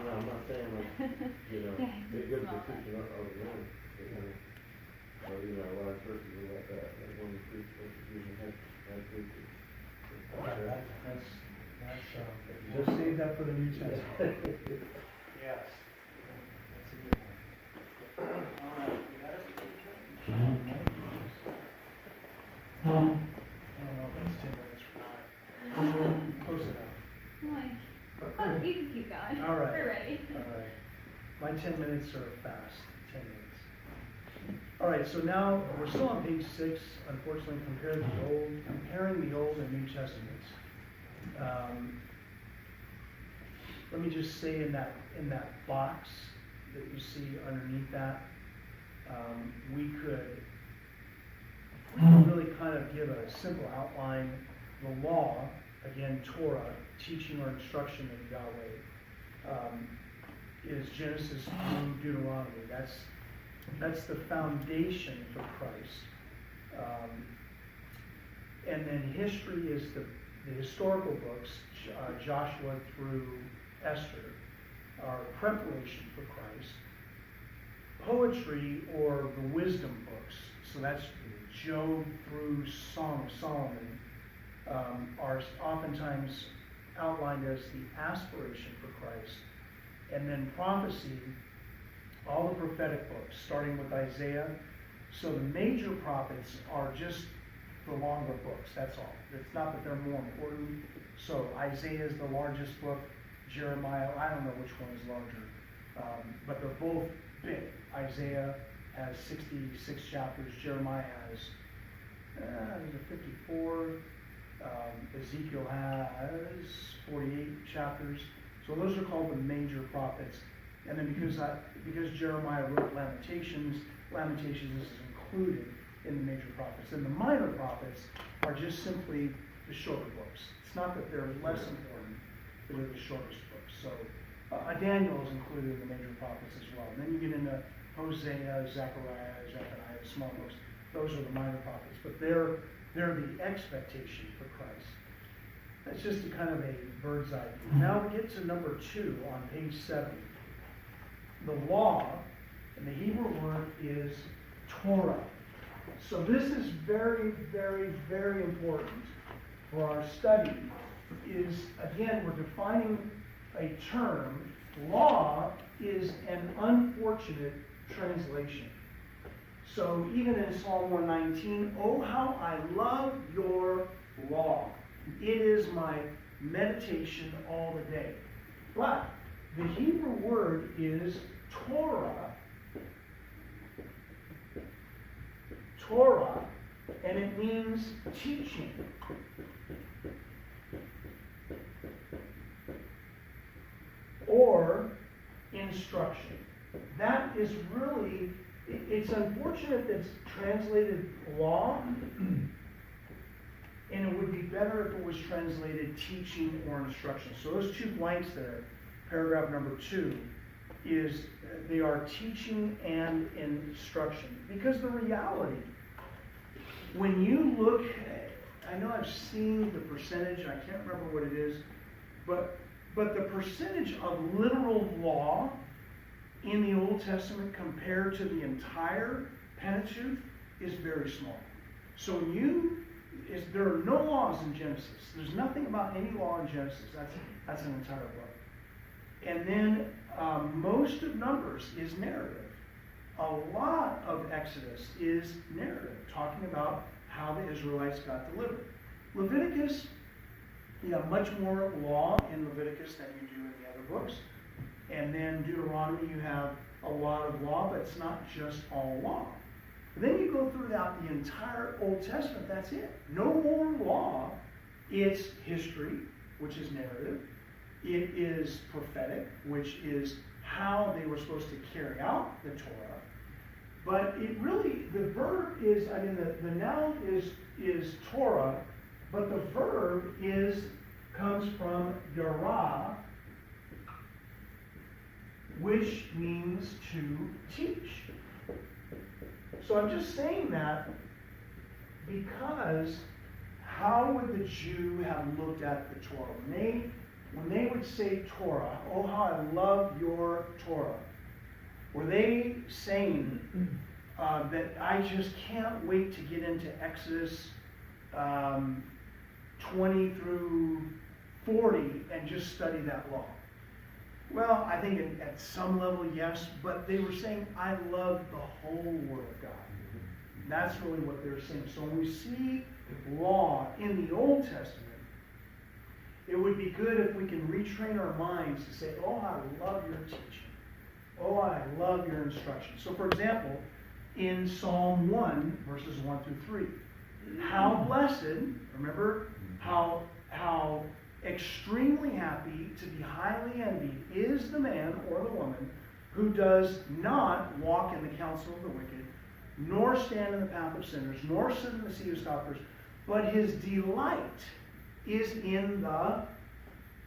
No, I'm not saying like, Yeah, it's good small for teaching other men, or large churches and like that, like when you preach, using head preachers. Just save that for the New Testament. Yes. That's a good one. All right, we got it? I don't know if it's 10 minutes or not. Close enough. Oh, you can keep going. All right. We're ready. All right. My 10 minutes are fast, 10 minutes. All right, so now we're still on page 6, unfortunately, comparing the Old and New Testaments. Let me just say in that box that you see underneath that, we could really kind of give a simple outline. The law, again, Torah, teaching or instruction of Yahweh, is Genesis through Deuteronomy. That's the foundation for Christ. And then history is the historical books, Joshua through Esther, are preparation for Christ. Poetry, or the wisdom books, so that's Job through Song of Solomon, are oftentimes outlined as the aspiration for Christ. And then prophecy, all the prophetic books, starting with Isaiah. So the major prophets are just the longer books, that's all. It's not that they're more important. So Isaiah is the largest book, Jeremiah, I don't know which one is larger, but they're both big. Isaiah has 66 chapters, Jeremiah has 54, Ezekiel has 48 chapters. So those are called the major prophets. And then because Jeremiah wrote Lamentations is included in the major prophets. And the minor prophets are just simply the shorter books. It's not that they're less important, but they're the shortest books. So Daniel is included in the major prophets as well. And then you get into Hosea, Zechariah, small books. Those are the minor prophets. But they're the expectation for Christ. That's just a kind of a bird's eye view. Now we get to number 2 on page 7. The law, and the Hebrew word is Torah. So this is very, very, very important for our study. Is, again, we're defining a term. Law is an unfortunate translation. So even in Psalm 119, oh, how I love your law. It is my meditation all the day. But the Hebrew word is Torah. Torah, and it means teaching. Or instruction. That is really, it's unfortunate that it's translated law, and it would be better if it was translated teaching or instruction. So those 2 blanks there, paragraph number 2, is they are teaching and instruction. Because the reality, when you look, I know I've seen the percentage, I can't remember what it is, but the percentage of literal law in the Old Testament compared to the entire Pentateuch is very small. So there are no laws in Genesis. There's nothing about any law in Genesis. That's an entire book. And then most of Numbers is narrative. A lot of Exodus is narrative, talking about how the Israelites got delivered. Leviticus, you have much more law in Leviticus than you do in the other books. And then Deuteronomy, you have a lot of law, but it's not just all law. And then you go throughout the entire Old Testament, that's it. No more law. It's history, which is narrative. It is prophetic, which is how they were supposed to carry out the Torah. But it really, the verb is, the noun is Torah, but the verb comes from yara, which means to teach. So I'm just saying that because how would the Jew have looked at the Torah? When they when they would say Torah, oh how I love your Torah, were they saying that I just can't wait to get into Exodus 20 through 40 and just study that law? Well, I think at some level, yes, but they were saying, I love the whole Word of God. That's really what they're saying. So when we see law in the Old Testament, it would be good if we can retrain our minds to say, oh, I love your teaching. Oh, I love your instruction. So for example, in Psalm 1, verses 1 through 3, how blessed, remember, how extremely happy, to be highly envied, is the man or the woman who does not walk in the counsel of the wicked, nor stand in the path of sinners, nor sit in the seat of scoffers, but his delight is in the,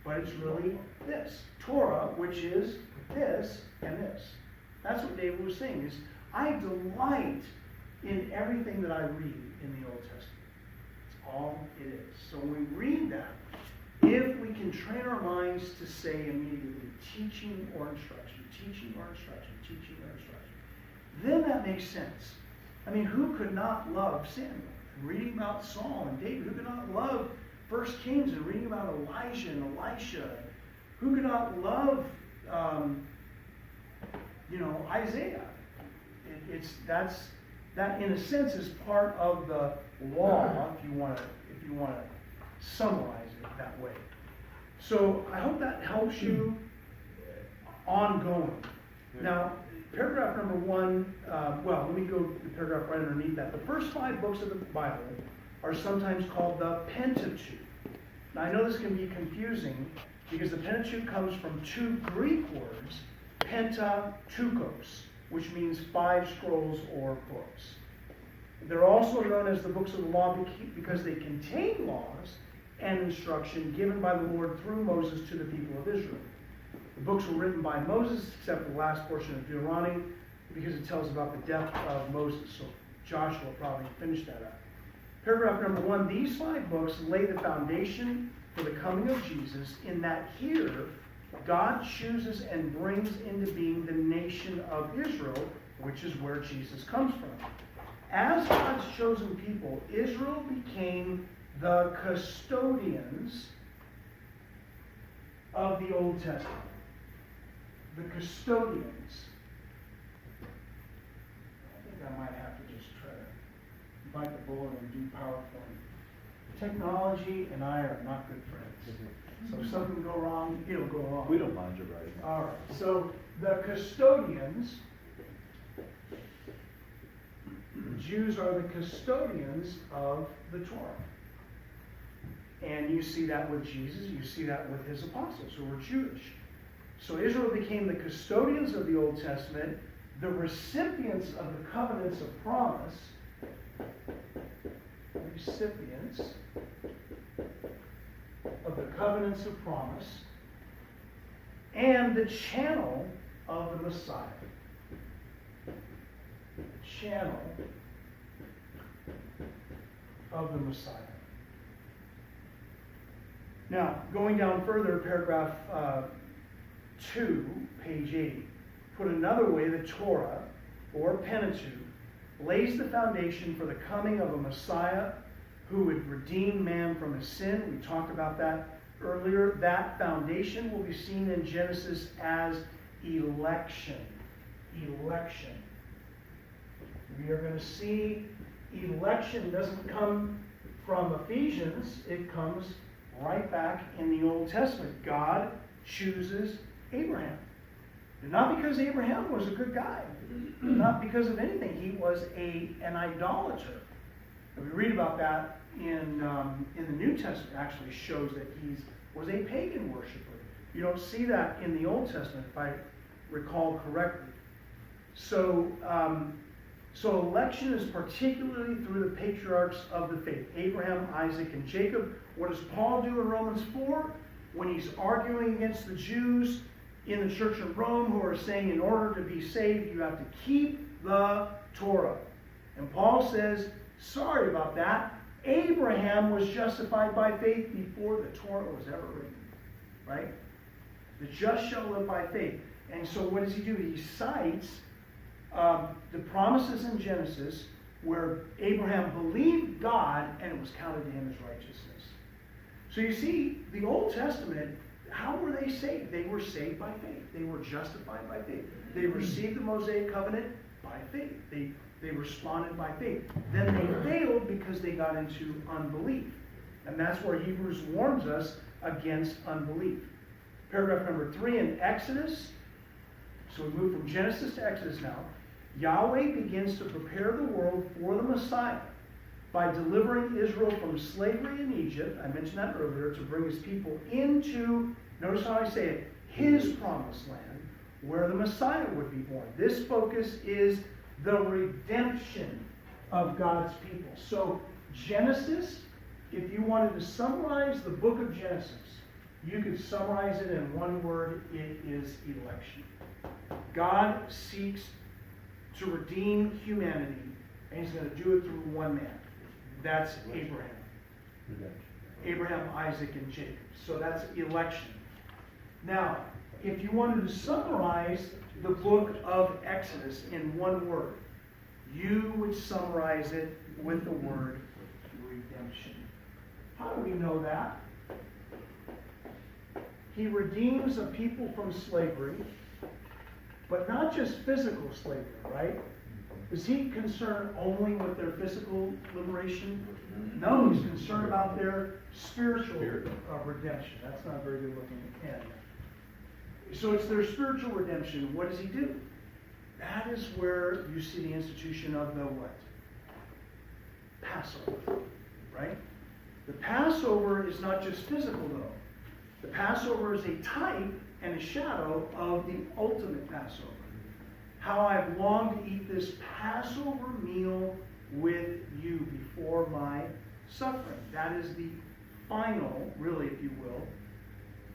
but it's really this, Torah, which is this and this. That's what David was saying, is I delight in everything that I read in the Old Testament. It's all it is. So when we read that, if we can train our minds to say immediately, teaching or instruction, teaching or instruction, teaching or instruction, then that makes sense. I mean, who could not love Samuel and reading about Saul and David? Who could not love 1 Kings and reading about Elijah and Elisha? Who could not love, Isaiah? That in a sense is part of the law, if you want to summarize it that way. So I hope that helps you ongoing. Now, paragraph number 1, let me go to the paragraph right underneath that. The first 5 books of the Bible are sometimes called the Pentateuch. Now, I know this can be confusing because the Pentateuch comes from 2 Greek words, Pentateuchos, which means 5 scrolls or books. They're also known as the books of the law because they contain laws and instruction given by the Lord through Moses to the people of Israel. The books were written by Moses, except for the last portion of Deuteronomy, because it tells about the death of Moses. So Joshua probably finished that up. Paragraph number 1, these 5 books lay the foundation for the coming of Jesus, in that here God chooses and brings into being the nation of Israel, which is where Jesus comes from. As God's chosen people, Israel became the custodians of the Old Testament. The custodians. I think I might have to just try to bite the bullet and do PowerPoint. Technology and I are not good friends. So if something go wrong, it'll go wrong. We don't mind you writing. All right. So the custodians, the Jews are the custodians of the Torah. And you see that with Jesus, you see that with his apostles who were Jewish. So Israel became the custodians of the Old Testament, the recipients of the covenants of promise, recipients of the covenants of promise, and the channel of the Messiah. The channel of the Messiah. Now, going down further, paragraph 2, page 8, put another way, the Torah, or Pentateuch, lays the foundation for the coming of a Messiah who would redeem man from his sin. We talked about that earlier. That foundation will be seen in Genesis as election. Election. We are going to see election doesn't come from Ephesians. It comes right back in the Old Testament. God chooses Abraham. And not because Abraham was a good guy. Not because of anything. He was an idolater. And we read about that in the New Testament. Actually shows that he was a pagan worshiper. You don't see that in the Old Testament, if I recall correctly. So election is particularly through the patriarchs of the faith, Abraham, Isaac, and Jacob. What does Paul do in Romans 4? When he's arguing against the Jews in the church of Rome who are saying in order to be saved, you have to keep the Torah. And Paul says, sorry about that. Abraham was justified by faith before the Torah was ever written. right? The just shall live by faith. And so what does he do? He cites the promises in Genesis where Abraham believed God and it was counted to him as righteousness. So you see, the Old Testament, how were they saved? They were saved by faith. They were justified by faith. They received the Mosaic covenant by faith. They responded by faith. Then they failed because they got into unbelief. And that's where Hebrews warns us against unbelief. Paragraph number 3 in Exodus. So we move from Genesis to Exodus now. Yahweh begins to prepare the world for the Messiah by delivering Israel from slavery in Egypt. I mentioned that earlier, to bring his people into, notice how I say it, his promised land, where the Messiah would be born. This focus is the redemption of God's people. So Genesis, if you wanted to summarize the book of Genesis, you could summarize it in one word: it is election. God seeks to redeem humanity, and he's going to do it through one man. That's Abraham. Abraham, Isaac, and Jacob. So that's election. Now, if you wanted to summarize the book of Exodus in one word, you would summarize it with the word redemption. How do we know that? He redeems a people from slavery, but not just physical slavery, right? Is he concerned only with their physical liberation? No, he's concerned about their spiritual redemption. That's not a very good looking end. So it's their spiritual redemption. What does he do? That is where you see the institution of the what? Passover, right? The Passover is not just physical though. The Passover is a type and a shadow of the ultimate Passover. How I've longed to eat this Passover meal with you before my suffering. That is the final, really, if you will,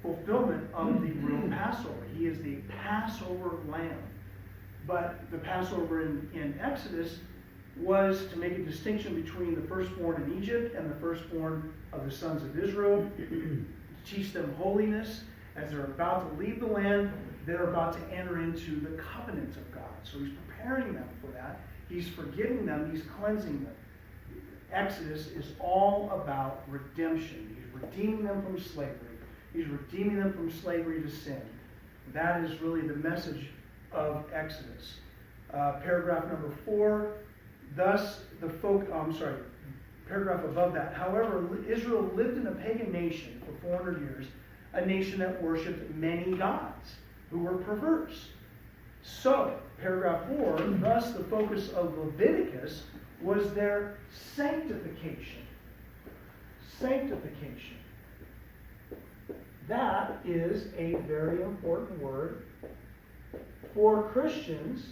fulfillment of the real Passover. He is the Passover lamb. But the Passover in Exodus was to make a distinction between the firstborn in Egypt and the firstborn of the sons of Israel, to teach them holiness. As they're about to leave the land, they're about to enter into the covenant of God. So he's preparing them for that. He's forgiving them. He's cleansing them. Exodus is all about redemption. He's redeeming them from slavery. He's redeeming them from slavery to sin. That is really the message of Exodus. Paragraph number 4. Thus, paragraph above that. However, Israel lived in a pagan nation for 400 years, a nation that worshipped many gods who were perverse. So, paragraph 4, thus the focus of Leviticus was their sanctification. Sanctification. That is a very important word for Christians.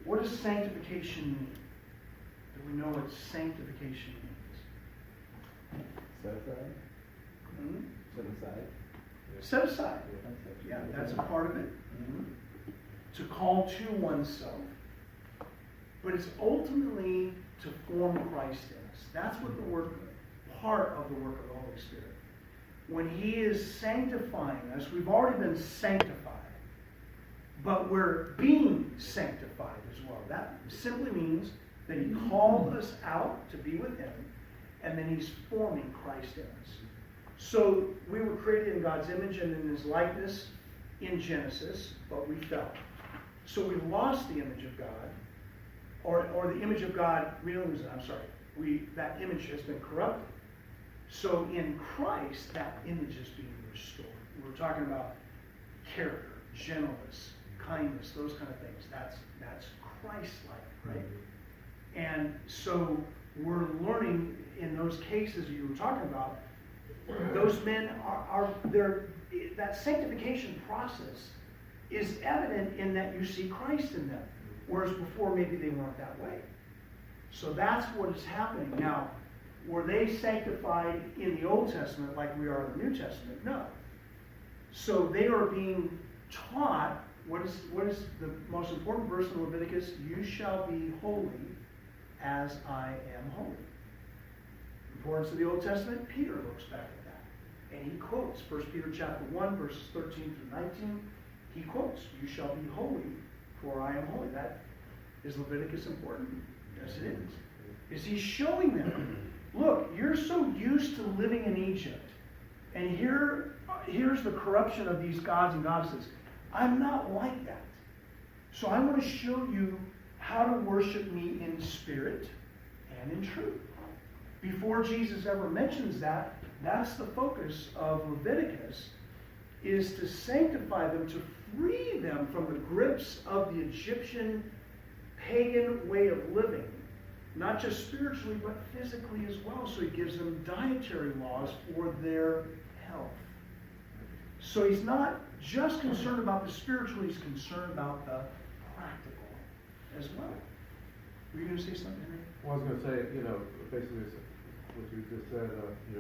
What does sanctification mean? Do we know what sanctification means? Set aside. Hmm? Set aside. Set aside. Yeah, that's a part of it. Mm-hmm. To call to oneself. But it's ultimately to form Christ in us. That's what the work, part of the work of the Holy Spirit. When he is sanctifying us, we've already been sanctified. But we're being sanctified as well. That simply means that he called us out to be with him, and then he's forming Christ in us. So we were created in God's image and in his likeness in Genesis, but we fell. So we lost the image of God, or the image of God, that image has been corrupted. So in Christ, that image is being restored. We're talking about character, gentleness, kindness, those kind of things. That's Christ-like, right? And so we're learning in those cases you were talking about, those men that sanctification process is evident in that you see Christ in them, whereas before maybe they weren't that way. So that's what is happening. Now, were they sanctified in the Old Testament like we are in the New Testament? No. So they are being taught, what is the most important verse in Leviticus? You shall be holy as I am holy. Importance of the Old Testament, Peter looks back at that. And he quotes 1 Peter chapter 1, verses 13 through 19. He quotes, "You shall be holy, for I am holy." That is Leviticus important? Yes, it is. Is he showing them, look, you're so used to living in Egypt, and here's the corruption of these gods and goddesses. I'm not like that. So I want to show you how to worship me in spirit and in truth. Before Jesus ever mentions that, that's the focus of Leviticus, is to sanctify them, to free them from the grips of the Egyptian pagan way of living, not just spiritually, but physically as well. So he gives them dietary laws for their health. So he's not just concerned about the spiritual, he's concerned about the practical as well. Were you going to say something, Henry? Well, I was going to say, basically what you just said,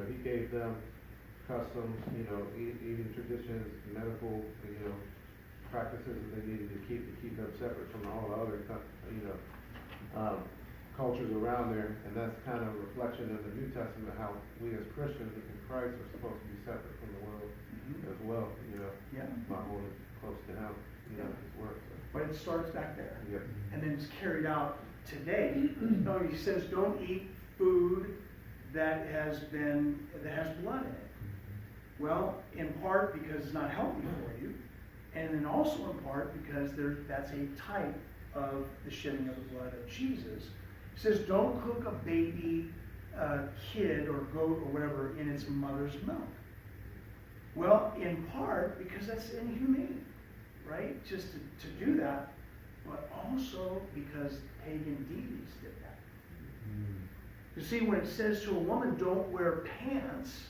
he gave them customs, eating traditions, medical, practices that they needed to keep them separate from all the other, cultures around there. And that's kind of a reflection of the New Testament, how we as Christians in Christ are supposed to be separate from the world as well, not holding close to Him, His work. So. But it starts back there. Yep. And then it's carried out today. No, he says don't eat food that has blood in it. Well, in part because it's not healthy for you, and then also in part because that's a type of the shedding of the blood of Jesus. He says don't cook a baby kid or goat or whatever in its mother's milk. Well, in part because that's inhumane, right? Just to do that, but also because pagan deities did that. You see, when it says to a woman, don't wear pants,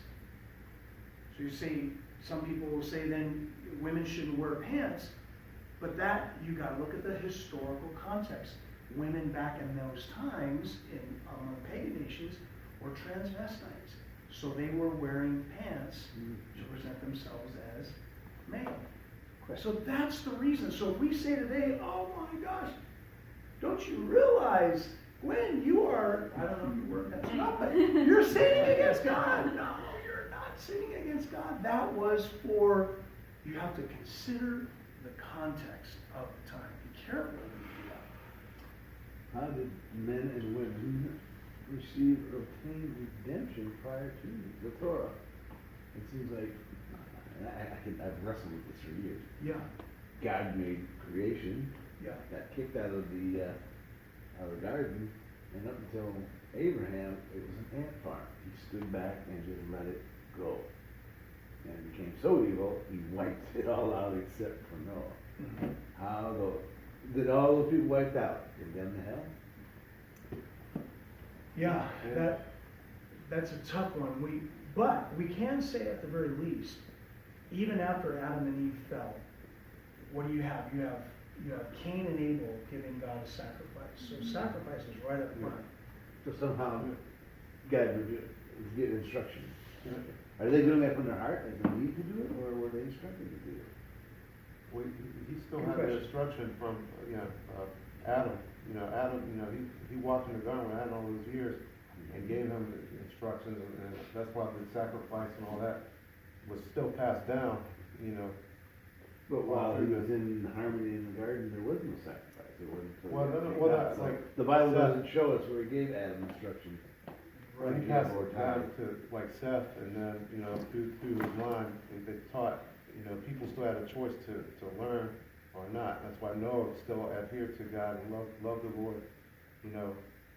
so you see, some people will say then women shouldn't wear pants, but that, you got to look at the historical context. Women back in those times, among pagan nations, were transvestites. So they were wearing pants to present themselves as male. So that's the reason. So if we say today, oh my gosh, don't you realize, Gwen, you are, I don't know if you were, that's not, but you're sinning against God. No, you're not sinning against God. That was for, you have to consider the context of the time. Be careful when you do that. How did men and women receive or obtain redemption prior to the Torah? It seems like, I've wrestled with this for years. Yeah. God made creation, Yeah. got kicked out of the garden, and up until Abraham, it was an ant farm. He stood back and just let it go. And it became so evil, he wiped it all out except for Noah. Mm-hmm. How did all those people wiped out? Condemned to hell? Yeah, that's a tough one. But we can say at the very least, even after Adam and Eve fell, what do you have? You have Cain and Abel giving God a sacrifice. So sacrifice is right up front. So somehow God would get instruction. Are they doing that from their heart? Like they need to do it, or were they instructed to do it? Well, he still had the instruction from Adam. Adam, he walked in the garden with Adam all those years and gave him instructions, and that's why the sacrifice and all that was still passed down. But while he was in harmony in the garden, there was no sacrifice. It wasn't. Like the Bible doesn't show us where he gave Adam instruction. Right, he passed it down to like Seth, and then through his line, they taught. People still had a choice to learn or not. That's why Noah still adhered to God and loved the Lord.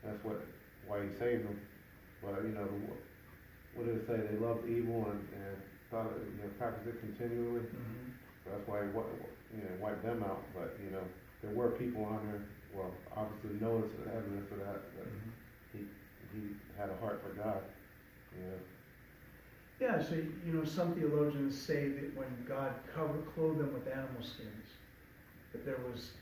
That's why he saved them. But what did it say? They loved evil and thought practiced it continually. Mm-hmm. So that's why he wiped them out. But there were people on there. Well, obviously Noah's evidence of that. But he had a heart for God. Yeah, so some theologians say that when God clothed them with animal skins, that there was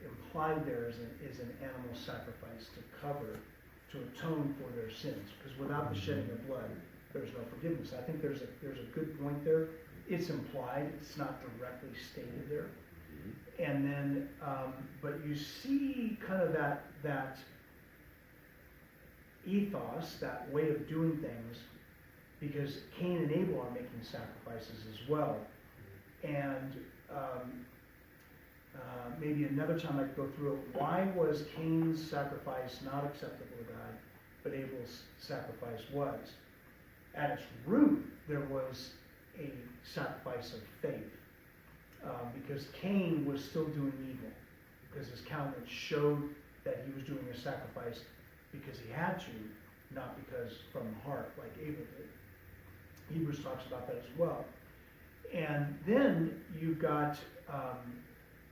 implied there is an animal sacrifice to atone for their sins, because without the shedding of blood, there's no forgiveness. I think there's a good point there. It's implied; it's not directly stated there. And then, but you see kind of that ethos, that way of doing things, because Cain and Abel are making sacrifices as well. And maybe another time I could go through it. Why was Cain's sacrifice not acceptable to God, but Abel's sacrifice was? At its root, there was a sacrifice of faith, because Cain was still doing evil, because his countenance showed that he was doing a sacrifice because he had to, not because from the heart, like Abel did. Hebrews talks about that as well. And then you've got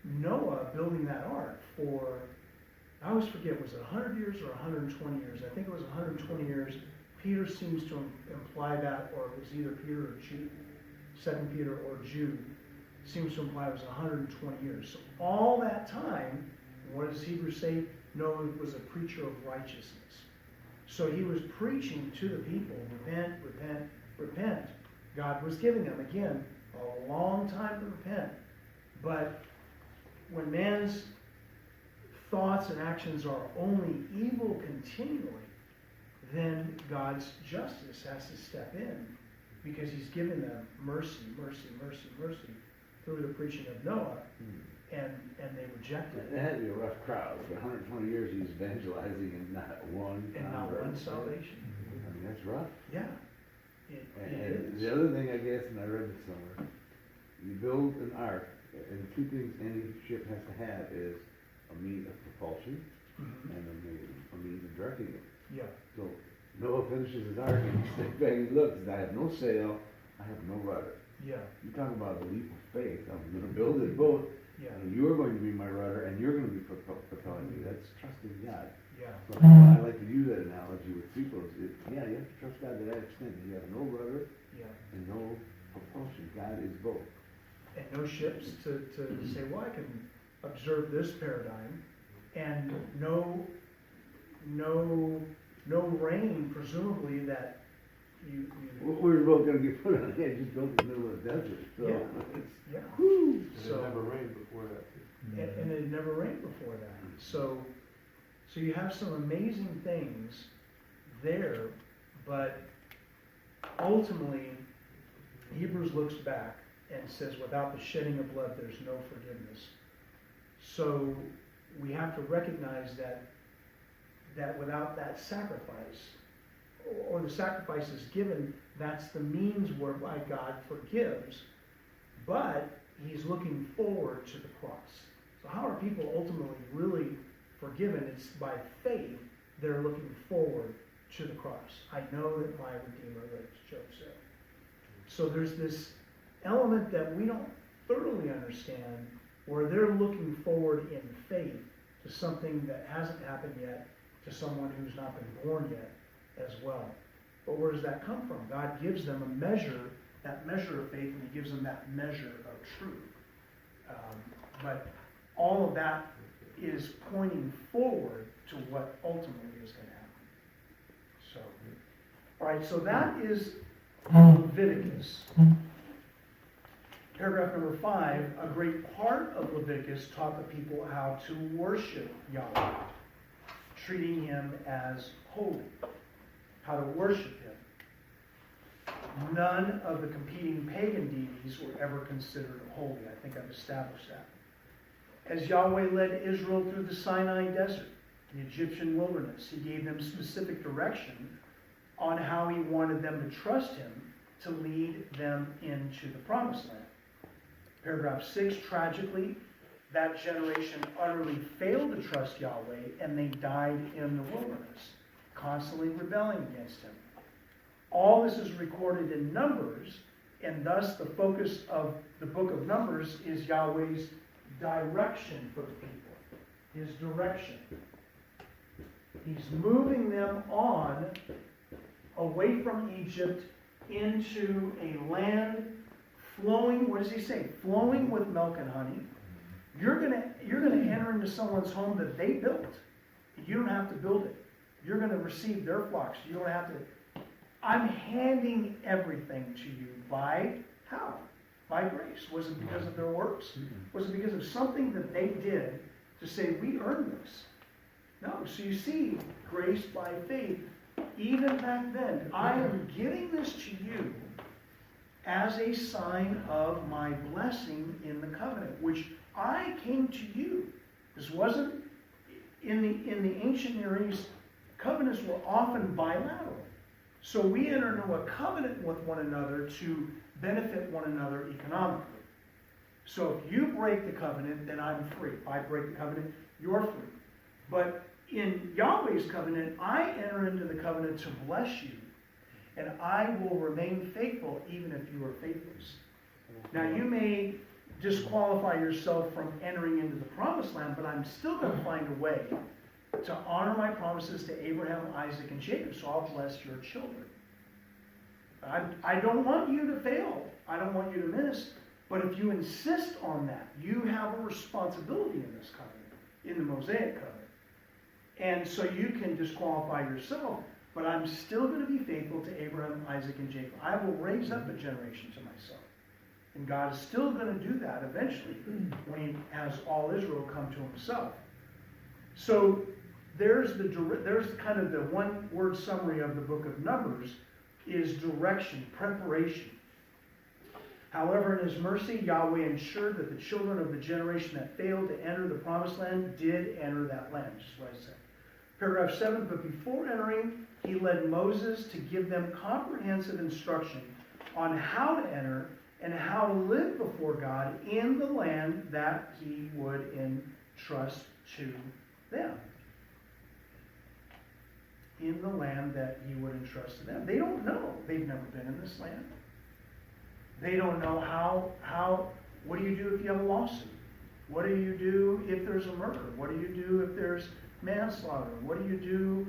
Noah building that ark for, I always forget, was it 100 years or 120 years? I think it was 120 years. Peter seems to imply that, or it was either Peter or Jude, 2 Peter or Jude, seems to imply it was 120 years. So all that time, what does Hebrews say? Noah was a preacher of righteousness. So he was preaching to the people, repent, repent, repent. God was giving them, again, a long time to repent. But when man's thoughts and actions are only evil continually, then God's justice has to step in, because he's given them mercy, mercy, mercy, mercy through the preaching of Noah, and they rejected It it. had to be a rough crowd. For 120 years he was evangelizing and not one And not convert. one salvation. I mean, that's rough. Yeah, it And is. the other thing, I guess, and I read this somewhere, you build an ark, and two things any ship has to have is a means of propulsion Mhm. and a means of directing it. Yeah, So Noah finishes his ark and he sits back and he looks, I have no sail, I have no rudder. yeah, You talk about a leap of faith. I'm going to build this boat, yeah, and you're going to be my rudder, and you're going to be propelling me. That's trusting God. yeah, So I like to use that analogy with people. Yeah, you have to trust God to that extent. You have no rudder yeah. and no propulsion. God is both. And no ships to say, well, I can observe this paradigm, and no rain, presumably, that you We're both going to get put on the edge. Just built in the middle of the desert. So Yeah. it's, yeah. whoo. And So- it never rained before that, too. And it never rained before that. So you have some amazing things there, but ultimately, Hebrews looks back and says, without the shedding of blood, there's no forgiveness. So we have to recognize that without that sacrifice, or the sacrifice is given, that's the means whereby God forgives, but he's looking forward to the cross. So how are people ultimately really forgiven? It's by faith. They're looking forward to the cross. I know that my Redeemer lives, Job said. So there's this element that we don't thoroughly understand, where they're looking forward in faith to something that hasn't happened yet, to someone who's not been born yet as well. But where does that come from? God gives them a measure, that measure of faith, and he gives them that measure of truth. But all of that is pointing forward to what ultimately is going to happen. So, all right, so that is Leviticus. Paragraph number 5, a great part of Leviticus taught the people how to worship Yahweh, treating him as holy, how to worship him. None of the competing pagan deities were ever considered holy. I think I've established that. As Yahweh led Israel through the Sinai desert, the Egyptian wilderness, he gave them specific direction on how he wanted them to trust him to lead them into the promised land. Paragraph 6, tragically, that generation utterly failed to trust Yahweh, and they died in the wilderness, constantly rebelling against him. All this is recorded in Numbers, and thus the focus of the book of Numbers is Yahweh's direction for the people, his direction. He's moving them on away from Egypt into a land flowing, what does he say? Flowing with milk and honey. You're gonna enter into someone's home that they built. You don't have to build it. You're going to receive their flocks. You don't have to. I'm handing everything to you by how? By grace. Was it because of their works? Was it because of something that they did to say, we earned this? No. So you see, grace by faith even back then, I am giving this to you as a sign of my blessing in the covenant, which I came to you. This wasn't, in the ancient Near East, covenants were often bilateral. So we enter into a covenant with one another to benefit one another economically. So if you break the covenant, then I'm free. If I break the covenant, you're free. But in Yahweh's covenant, I enter into the covenant to bless you, and I will remain faithful even if you are faithless. Now you may disqualify yourself from entering into the promised land, but I'm still going to find a way to honor my promises to Abraham, Isaac, and Jacob, so I'll bless your children. I don't want you to fail. I don't want you to miss. But if you insist on that, you have a responsibility in this covenant, in the Mosaic covenant. And so you can disqualify yourself, but I'm still going to be faithful to Abraham, Isaac, and Jacob. I will raise up a generation to myself. And God is still going to do that eventually when he has all Israel come to himself. So there's kind of the one-word summary of the book of Numbers is direction, preparation. However, in his mercy, Yahweh ensured that the children of the generation that failed to enter the promised land did enter that land, which is what I said. Paragraph 7, but before entering, he led Moses to give them comprehensive instruction on how to enter and how to live before God in the land that he would entrust to them. In the land that he would entrust to them. They don't know. They've never been in this land. They don't know what do you do if you have a lawsuit? What do you do if there's a murder? What do you do if there's manslaughter? What do you do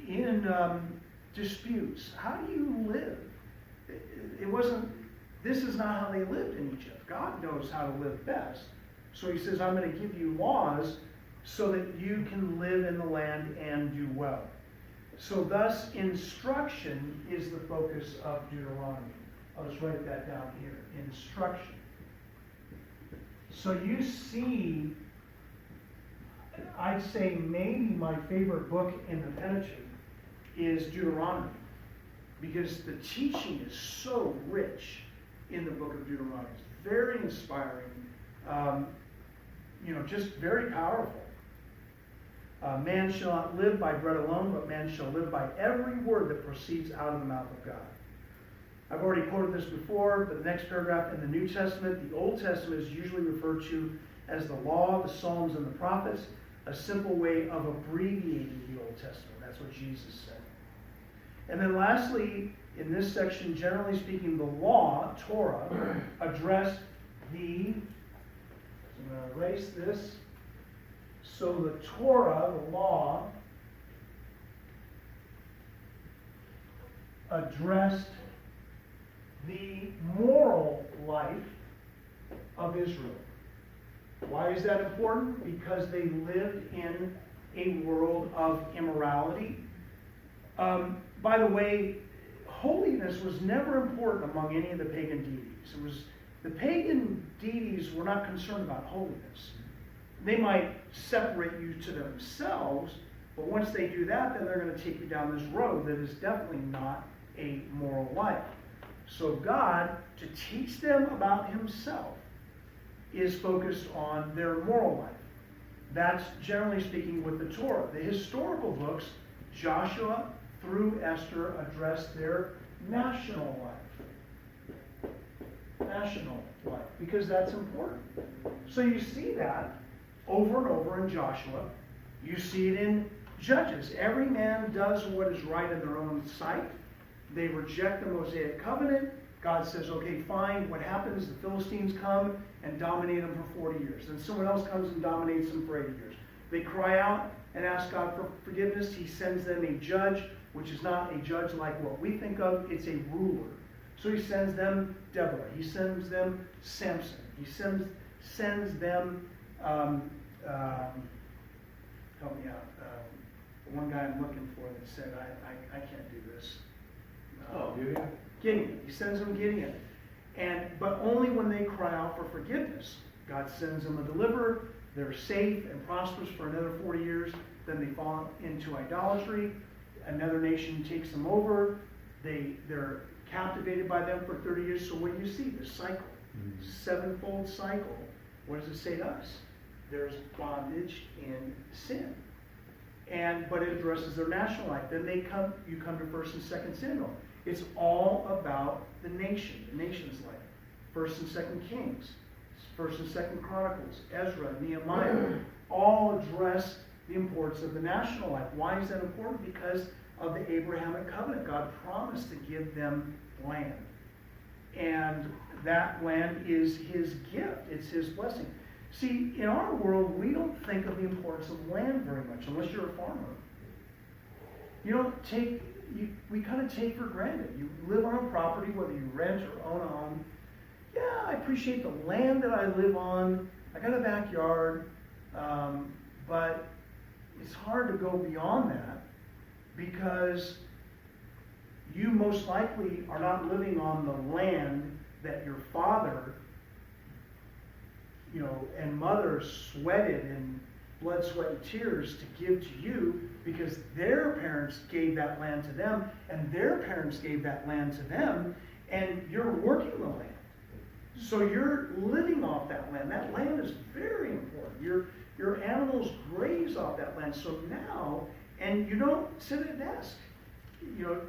in disputes? How do you live? This is not how they lived in Egypt. God knows how to live best. So he says, I'm going to give you laws so that you can live in the land and do well. So thus, instruction is the focus of Deuteronomy. I'll just write that down here. Instruction. So you see, I'd say maybe my favorite book in the Pentateuch is Deuteronomy, because the teaching is so rich in the book of Deuteronomy. It's very inspiring, just very powerful. Man shall not live by bread alone, but man shall live by every word that proceeds out of the mouth of God. I've already quoted this before, but the next paragraph in the New Testament, the Old Testament is usually referred to as the Law, the Psalms, and the Prophets, a simple way of abbreviating the Old Testament. That's what Jesus said. And then lastly, in this section, generally speaking, the Law, Torah, addressed I'm going to erase this. So the Torah, the law, addressed the moral life of Israel. Why is that important? Because they lived in a world of immorality. By the way, holiness was never important among any of the pagan deities. The pagan deities were not concerned about holiness. They might separate you to themselves, but once they do that, then they're going to take you down this road that is definitely not a moral life. So God, to teach them about himself, is focused on their moral life. That's generally speaking with the Torah. The historical books, Joshua through Esther, address their national life. National life, because that's important. So you see that over and over in Joshua. You see it in Judges. Every man does what is right in their own sight. They reject the Mosaic covenant. God says, okay, fine. What happens? The Philistines come and dominate them for 40 years. Then someone else comes and dominates them for 80 years. They cry out and ask God for forgiveness. He sends them a judge, which is not a judge like what we think of. It's a ruler. So he sends them Deborah. He sends them Samson. He sends them, help me out, one guy I'm looking for that said, I can't do this. Gideon. He sends them Gideon. But only when they cry out for forgiveness. God sends them a deliverer. They're safe and prosperous for another 40 years. then they fall into idolatry, another nation takes them over, they're captivated by them for 30 years. So what do you see? The cycle, sevenfold cycle. What does it say to us? There's bondage in sin. But it addresses their national life. Then you come to 1st and 2nd Samuel. It's all about the nation's life. 1st and 2nd Kings, 1st and 2nd Chronicles, Ezra, Nehemiah, all address the importance of the national life. Why is that important? Because of the Abrahamic covenant. God promised to give them land. And that land is his gift. It's his blessing. See, in our world, we don't think of the importance of land very much, unless you're a farmer. We kind of take for granted. You live on a property, whether you rent or own a home. Yeah, I appreciate the land that I live on. I got a backyard. But it's hard to go beyond that because you most likely are not living on the land that your father, and mother sweated in blood, sweat, and tears to give to you, because their parents gave that land to them, and their parents gave that land to them, and you're working the land. So you're living off that land. That land is very important. Your animals graze off that land. So now, and you don't sit at a desk.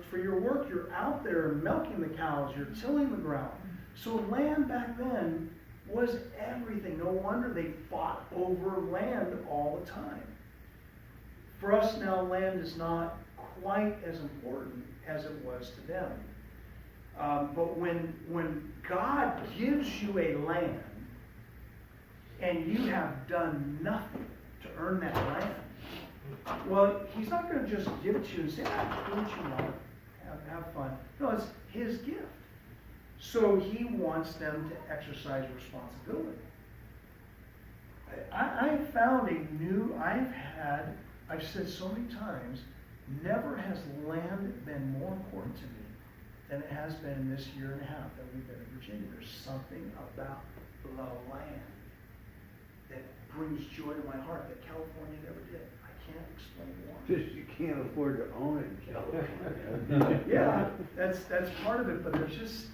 For your work, you're out there milking the cows, you're tilling the ground. So land back then was everything. No wonder they fought over land all the time. For us now, land is not quite as important as it was to them. But when God gives you a land and you have done nothing to earn that land, well, he's not going to just give it to you and say, do what you want, have fun. No, it's his gift. So he wants them to exercise responsibility. I've found I've said so many times, never has land been more important to me than it has been in this year and a half that we've been in Virginia. There's something about the land that brings joy to my heart that California never did. I can't explain why. Just you can't afford to own it in California. Yeah, that's part of it, but there's just...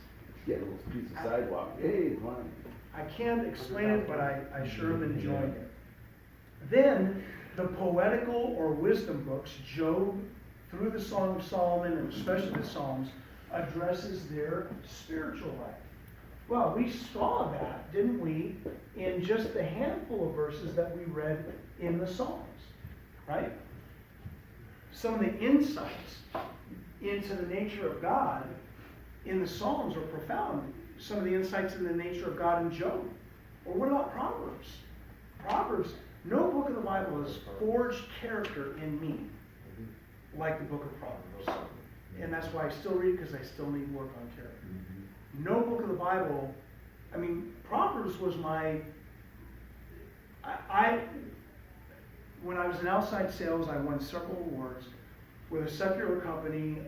Get a little piece of sidewalk. Hey, it's mine. I can't explain it, but I sure am enjoying it. Then, the poetical or wisdom books, Job, through the Song of Solomon, and especially the Psalms, addresses their spiritual life. Well, we saw that, didn't we, in just the handful of verses that we read in the Psalms, right? Some of the insights into the nature of God in the Psalms are profound. Some of the insights in the nature of God in Job. Or what about Proverbs? Proverbs, no book of the Bible has forged character in me like the book of Proverbs. And that's why I still read it, because I still need work on character. No book of the Bible, Proverbs was when I was in outside sales, I won several awards. With a secular company,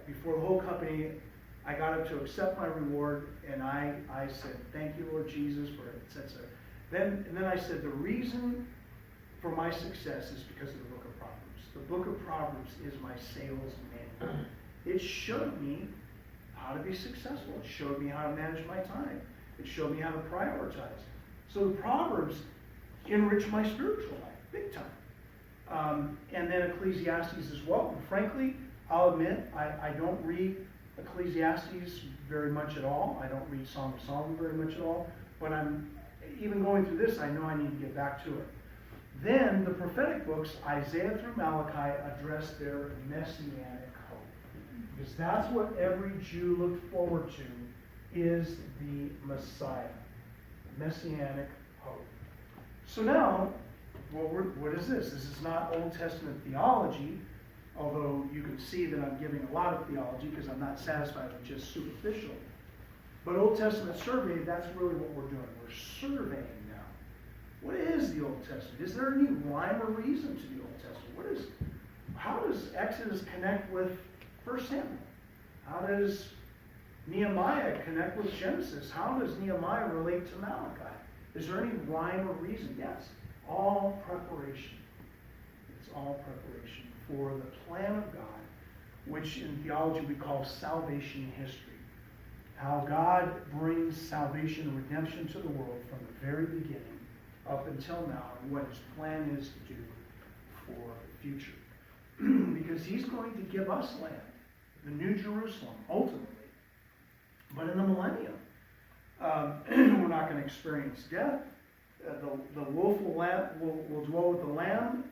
before the whole company, I got up to accept my reward, and I said, thank you, Lord Jesus, for it, etc. And then I said, the reason for my success is because of the book of Proverbs. The book of Proverbs is my sales manual. It showed me how to be successful. It showed me how to manage my time. It showed me how to prioritize. So the Proverbs enrich my spiritual life, big time. And then Ecclesiastes as well. And frankly, I'll admit, I don't read Ecclesiastes very much at all. I don't read Song of Solomon very much at all. But even going through this, I know I need to get back to it. Then the prophetic books, Isaiah through Malachi, address their messianic hope. Because that's what every Jew looked forward to, is the Messiah. Messianic hope. So now, what is this? This is not Old Testament theology, although you can see that I'm giving a lot of theology because I'm not satisfied with just superficial. But Old Testament survey, that's really what we're doing. We're surveying now. What is the Old Testament? Is there any rhyme or reason to the Old Testament? How does Exodus connect with 1 Samuel? How does Nehemiah connect with Genesis? How does Nehemiah relate to Malachi? Is there any rhyme or reason? Yes. All preparation. all preparation for the plan of God, which in theology we call salvation history. How God brings salvation and redemption to the world from the very beginning up until now, and what his plan is to do for the future. Because he's going to give us land, the New Jerusalem, ultimately. But in the millennium, we're not going to experience death. The wolf will dwell with the lamb.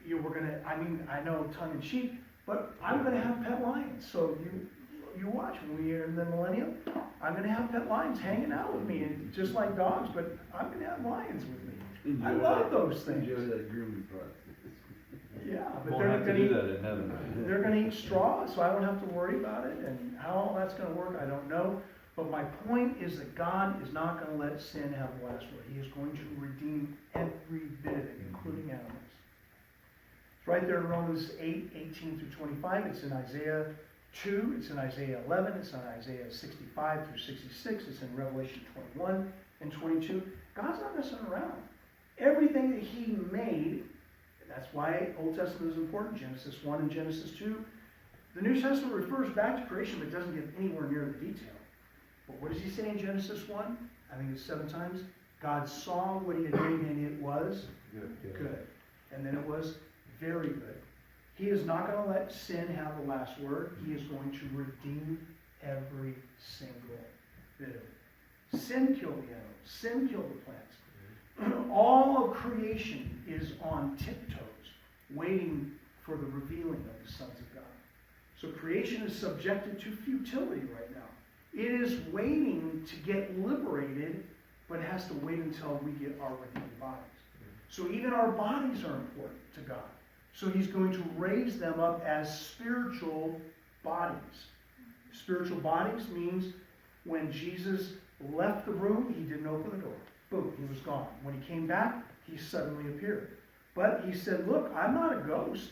We're going to, I know tongue in cheek, but I'm going to have pet lions. So you watch when we are in the millennium. I'm going to have pet lions hanging out with me, and just like dogs, but I'm going to have lions with me. I love those things. Enjoy that grooming process. Yeah, but Won't they're have to going do to that in heaven. they're going to eat straw, so I don't have to worry about it. And how all that's going to work, I don't know. But my point is that God is not going to let sin have the last word. He is going to redeem every bit of it, including animals. It's right there in Romans 8:18 through 25. It's in Isaiah 2. It's in Isaiah 11. It's in Isaiah 65 through 66. It's in Revelation 21 and 22. God's not messing around. Everything that he made, that's why Old Testament is important, Genesis 1 and Genesis 2. The New Testament refers back to creation, but doesn't give anywhere near the detail. But what does he say in Genesis 1? I think it's 7 times. God saw what he had made, and it was good. And then it was very good. He is not going to let sin have the last word. He is going to redeem every single bit of it. Sin killed the animals. Sin killed the plants. All of creation is on tiptoes, waiting for the revealing of the sons of God. So creation is subjected to futility right now. It is waiting to get liberated, but has to wait until we get our redeemed bodies. So even our bodies are important to God. So he's going to raise them up as spiritual bodies. Spiritual bodies means when Jesus left the room, he didn't open the door. Boom, he was gone. When he came back, he suddenly appeared. But he said, look, I'm not a ghost.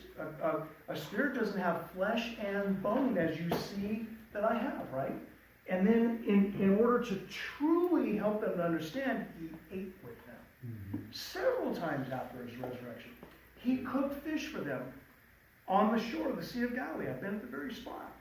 A spirit doesn't have flesh and bone as you see that I have, right? And then in order to truly help them to understand, he ate with them. Several times after his resurrection. He cooked fish for them on the shore of the Sea of Galilee. I've been at the very spot.